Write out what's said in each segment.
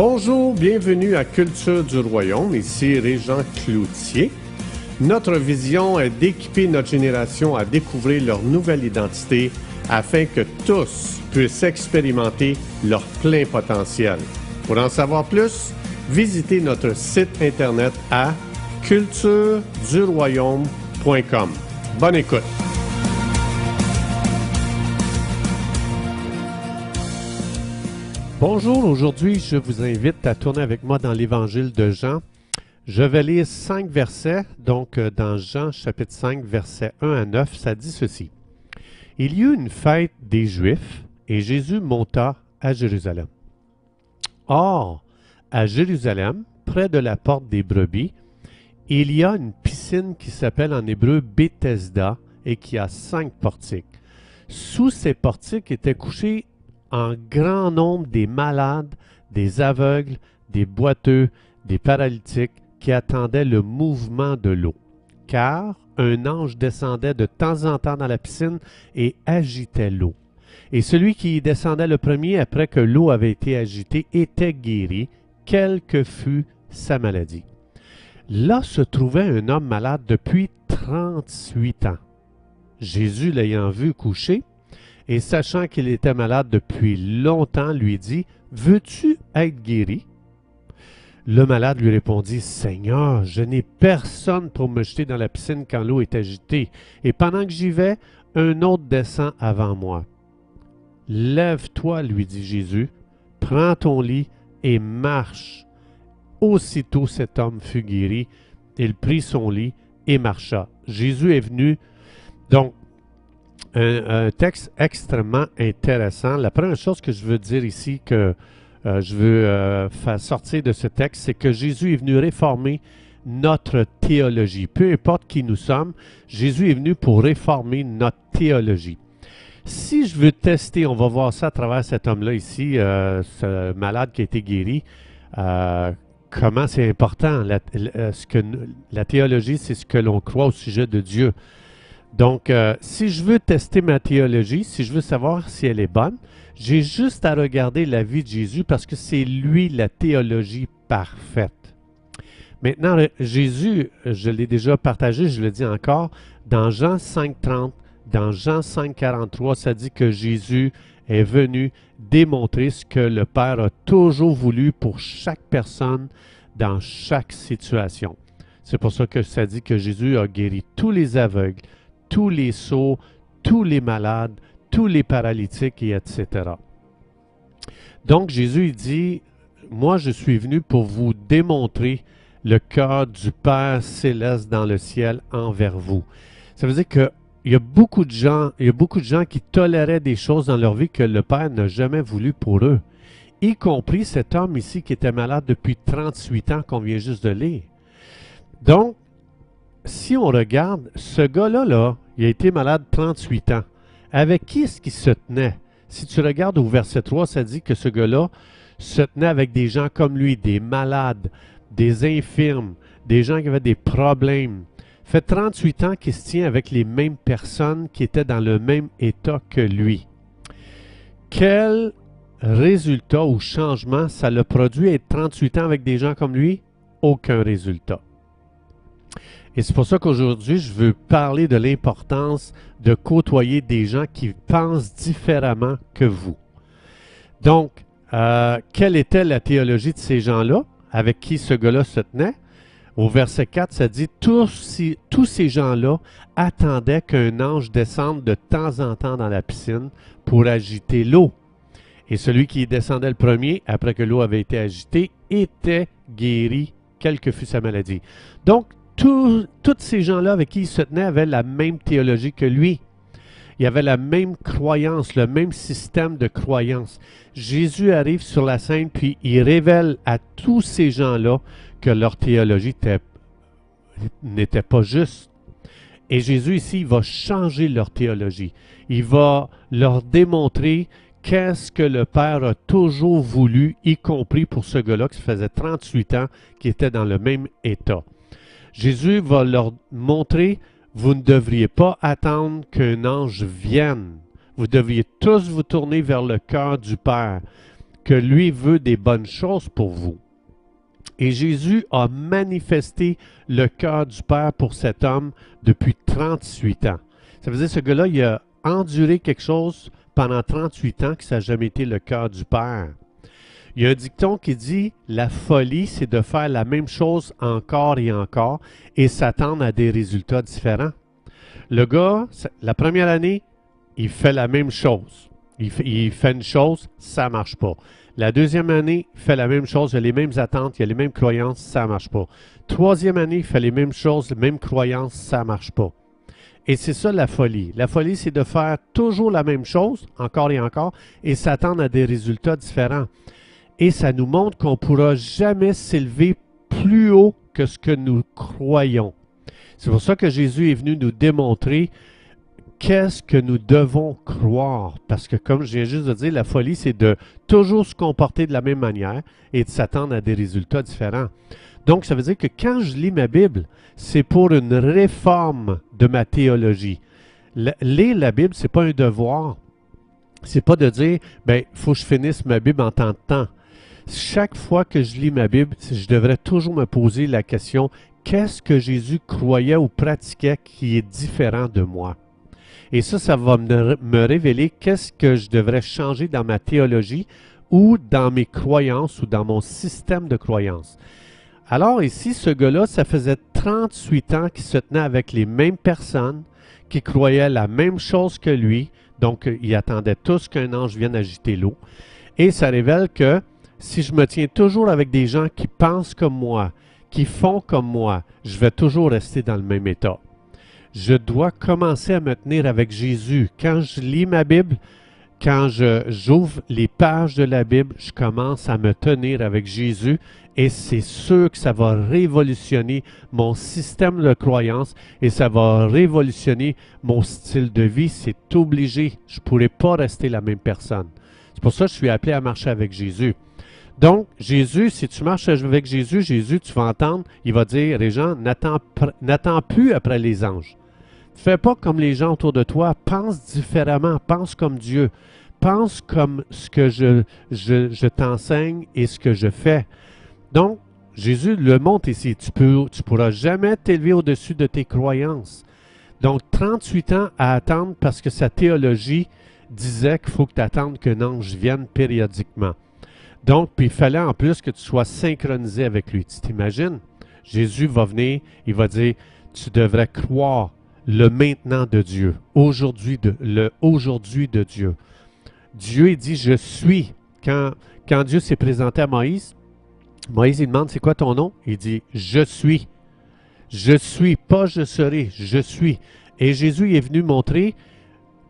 Bonjour, bienvenue à Culture du Royaume, ici Régent Cloutier. Notre vision est d'équiper notre génération à découvrir leur nouvelle identité afin que tous puissent expérimenter leur plein potentiel. Pour en savoir plus, visitez notre site internet à cultureduroyaume.com. Bonne écoute! Bonjour, aujourd'hui je vous invite à tourner avec moi dans l'Évangile de Jean. Je vais lire 5 versets, donc dans Jean chapitre 5, versets 1 à 9, ça dit ceci. Il y eut une fête des Juifs et Jésus monta à Jérusalem. Or, à Jérusalem, près de la porte des brebis, il y a une piscine qui s'appelle en hébreu Bethesda et qui a 5 portiques. Sous ces portiques étaient couchés en grand nombre des malades, des aveugles, des boiteux, des paralytiques qui attendaient le mouvement de l'eau. Car un ange descendait de temps en temps dans la piscine et agitait l'eau. Et celui qui y descendait le premier après que l'eau avait été agitée était guéri, quelle que fût sa maladie. Là se trouvait un homme malade depuis 38 ans. Jésus, l'ayant vu coucher, et sachant qu'il était malade depuis longtemps, lui dit, « Veux-tu être guéri? » Le malade lui répondit, « Seigneur, je n'ai personne pour me jeter dans la piscine quand l'eau est agitée, et pendant que j'y vais, un autre descend avant moi. »« Lève-toi, lui dit Jésus, prends ton lit et marche. » Aussitôt cet homme fut guéri, il prit son lit et marcha. Jésus est venu, donc, un texte extrêmement intéressant. La première chose que je veux dire ici, que je veux faire sortir de ce texte, c'est que Jésus est venu réformer notre théologie. Peu importe qui nous sommes, Jésus est venu pour réformer notre théologie. Si je veux tester, on va voir ça à travers cet homme-là ici, ce malade qui a été guéri, comment c'est important. La théologie, c'est ce que l'on croit au sujet de Dieu. Donc, si je veux tester ma théologie, si je veux savoir si elle est bonne, j'ai juste à regarder la vie de Jésus parce que c'est lui la théologie parfaite. Maintenant, Jésus, je l'ai déjà partagé, je le dis encore, dans Jean 5,30, dans Jean 5,43, ça dit que Jésus est venu démontrer ce que le Père a toujours voulu pour chaque personne dans chaque situation. C'est pour ça que ça dit que Jésus a guéri tous les aveugles, tous les sourds, tous les malades, tous les paralytiques, et etc. Donc, Jésus il dit, « Moi, je suis venu pour vous démontrer le cœur du Père céleste dans le ciel envers vous. » Ça veut dire qu'il y a beaucoup de gens qui toléraient des choses dans leur vie que le Père n'a jamais voulu pour eux, y compris cet homme ici qui était malade depuis 38 ans qu'on vient juste de lire. Donc, si on regarde, ce gars-là, il a été malade 38 ans. Avec qui est-ce qu'il se tenait? Si tu regardes au verset 3, ça dit que ce gars-là se tenait avec des gens comme lui, des malades, des infirmes, des gens qui avaient des problèmes. Fait 38 ans qu'il se tient avec les mêmes personnes qui étaient dans le même état que lui. Quel résultat ou changement ça l'a produit être 38 ans avec des gens comme lui? Aucun résultat. Et c'est pour ça qu'aujourd'hui, je veux parler de l'importance de côtoyer des gens qui pensent différemment que vous. Donc, quelle était la théologie de ces gens-là, avec qui ce gars-là se tenait? Au verset 4, ça dit « Tous ces gens-là attendaient qu'un ange descende de temps en temps dans la piscine pour agiter l'eau. Et celui qui descendait le premier, après que l'eau avait été agitée, était guéri, quelle que fût sa maladie. » Donc, tous ces gens-là avec qui il se tenait avaient la même théologie que lui. Il y avait la même croyance, le même système de croyance. Jésus arrive sur la scène, puis il révèle à tous ces gens-là que leur théologie n'était pas juste. Et Jésus ici, il va changer leur théologie. Il va leur démontrer qu'est-ce que le Père a toujours voulu, y compris pour ce gars-là qui faisait 38 ans, qui était dans le même état. Jésus va leur montrer, vous ne devriez pas attendre qu'un ange vienne. Vous devriez tous vous tourner vers le cœur du Père. que lui veut des bonnes choses pour vous. Et Jésus a manifesté le cœur du Père pour cet homme depuis 38 ans. Ça veut dire que ce gars-là, il a enduré quelque chose pendant 38 ans que ça n'a jamais été le cœur du Père. Il y a un dicton qui dit « La folie, c'est de faire la même chose encore et encore et s'attendre à des résultats différents. » Le gars, la première année, il fait la même chose. Il fait une chose, ça ne marche pas. La deuxième année, il fait la même chose, il a les mêmes attentes, il a les mêmes croyances, ça ne marche pas. Troisième année, il fait les mêmes choses, les mêmes croyances, ça ne marche pas. Et c'est ça la folie. La folie, c'est de faire toujours la même chose, encore et encore, et s'attendre à des résultats différents. Et ça nous montre qu'on ne pourra jamais s'élever plus haut que ce que nous croyons. C'est pour ça que Jésus est venu nous démontrer qu'est-ce que nous devons croire. Parce que comme je viens juste de dire, la folie, c'est de toujours se comporter de la même manière et de s'attendre à des résultats différents. Donc, ça veut dire que quand je lis ma Bible, c'est pour une réforme de ma théologie. Lire la Bible, ce n'est pas un devoir. C'est pas de dire, ben, il faut que je finisse ma Bible en tant de temps. Chaque fois que je lis ma Bible, je devrais toujours me poser la question, qu'est-ce que Jésus croyait ou pratiquait qui est différent de moi? Et ça va me révéler qu'est-ce que je devrais changer dans ma théologie ou dans mes croyances ou dans mon système de croyances. Alors ici, ce gars-là, ça faisait 38 ans qu'il se tenait avec les mêmes personnes, qui croyaient la même chose que lui, donc il attendait tous qu'un ange vienne agiter l'eau. Et ça révèle que si je me tiens toujours avec des gens qui pensent comme moi, qui font comme moi, je vais toujours rester dans le même état. Je dois commencer à me tenir avec Jésus. Quand je lis ma Bible, quand j'ouvre les pages de la Bible, je commence à me tenir avec Jésus et c'est sûr que ça va révolutionner mon système de croyance et ça va révolutionner mon style de vie. C'est obligé. Je ne pourrai pas rester la même personne. C'est pour ça que je suis appelé à marcher avec Jésus. Donc, Jésus, si tu marches avec Jésus, tu vas entendre, il va dire, Régent, n'attends plus après les anges. Fais pas comme les gens autour de toi, pense différemment, pense comme Dieu. Pense comme ce que je t'enseigne et ce que je fais. Donc, Jésus le montre ici, tu pourras jamais t'élever au-dessus de tes croyances. Donc, 38 ans à attendre parce que sa théologie disait qu'il faut que tu attendes qu'un ange vienne périodiquement. Donc, puis il fallait en plus que tu sois synchronisé avec lui. Tu t'imagines? Jésus va venir, il va dire, tu devrais croire le maintenant de Dieu, le aujourd'hui de Dieu. Dieu, il dit, je suis. Quand Dieu s'est présenté à Moïse, Moïse, il demande, c'est quoi ton nom? Il dit, je suis. Je suis, pas je serai, je suis. Et Jésus est venu montrer,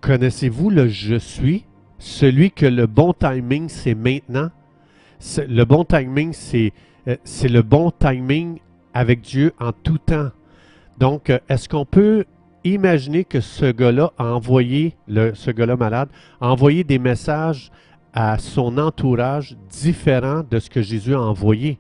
connaissez-vous le je suis? Celui que le bon timing, c'est maintenant. Le bon timing, c'est le bon timing avec Dieu en tout temps. Donc, est-ce qu'on peut imaginer que ce gars-là a envoyé, ce gars-là malade, a envoyé des messages à son entourage différents de ce que Jésus a envoyé?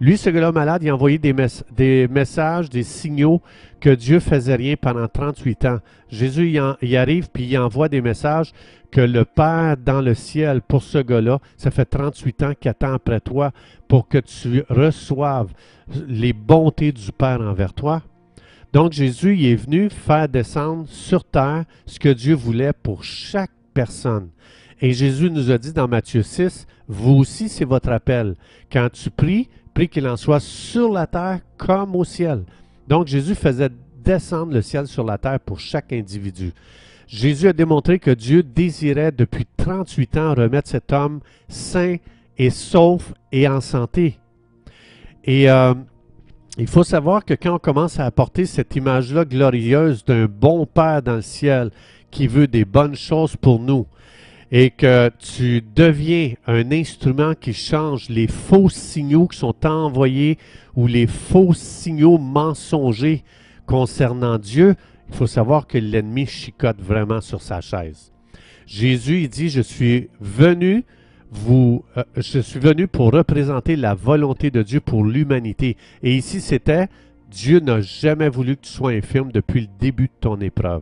Lui, ce gars-là malade, il a envoyé des messages, des signaux que Dieu faisait rien pendant 38 ans. Jésus, il arrive puis il envoie des messages que le Père dans le ciel, pour ce gars-là, ça fait 38 ans qu'il attend après toi pour que tu reçoives les bontés du Père envers toi. Donc, Jésus, il est venu faire descendre sur terre ce que Dieu voulait pour chaque personne. Et Jésus nous a dit dans Matthieu 6, « Vous aussi, c'est votre appel. Quand tu prie, prie qu'il en soit sur la terre comme au ciel. » Donc, Jésus faisait descendre le ciel sur la terre pour chaque individu. Jésus a démontré que Dieu désirait depuis 38 ans remettre cet homme sain et sauf et en santé. Et il faut savoir que quand on commence à apporter cette image-là glorieuse d'un bon Père dans le ciel qui veut des bonnes choses pour nous, et que tu deviens un instrument qui change les faux signaux qui sont envoyés ou les faux signaux mensongers concernant Dieu, il faut savoir que l'ennemi chicote vraiment sur sa chaise. Jésus, il dit, je suis venu pour représenter la volonté de Dieu pour l'humanité. Et ici, c'était, Dieu n'a jamais voulu que tu sois infirme depuis le début de ton épreuve.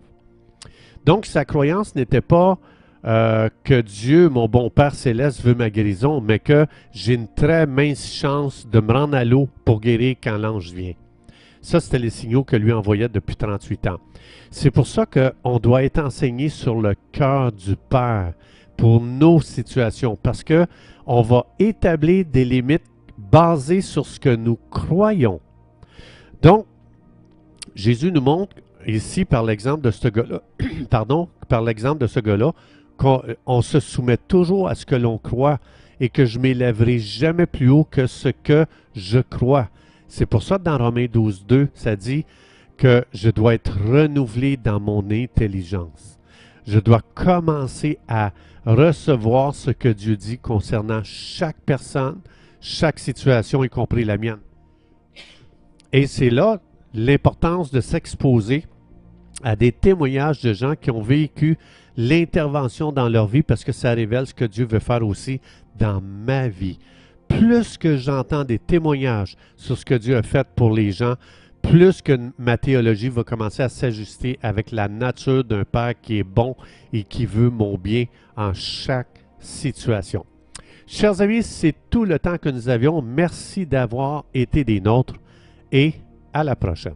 Donc, sa croyance n'était pas que Dieu, mon bon Père céleste, veut ma guérison, mais que j'ai une très mince chance de me rendre à l'eau pour guérir quand l'ange vient. Ça, c'était les signaux que lui envoyait depuis 38 ans. C'est pour ça qu'on doit être enseigné sur le cœur du Père pour nos situations, parce qu'on va établir des limites basées sur ce que nous croyons. Donc, Jésus nous montre ici, par l'exemple de ce gars-là, pardon, par l'exemple de ce gars-là, qu'on se soumet toujours à ce que l'on croit et que je m'élèverai jamais plus haut que ce que je crois. C'est pour ça que dans Romains 12, 2, ça dit que je dois être renouvelé dans mon intelligence. Je dois commencer à recevoir ce que Dieu dit concernant chaque personne, chaque situation, y compris la mienne. Et c'est là l'importance de s'exposer à des témoignages de gens qui ont vécu l'intervention dans leur vie parce que ça révèle ce que Dieu veut faire aussi dans ma vie. Plus que j'entends des témoignages sur ce que Dieu a fait pour les gens, plus que ma théologie va commencer à s'ajuster avec la nature d'un Père qui est bon et qui veut mon bien en chaque situation. Chers amis, c'est tout le temps que nous avions. Merci d'avoir été des nôtres et à la prochaine.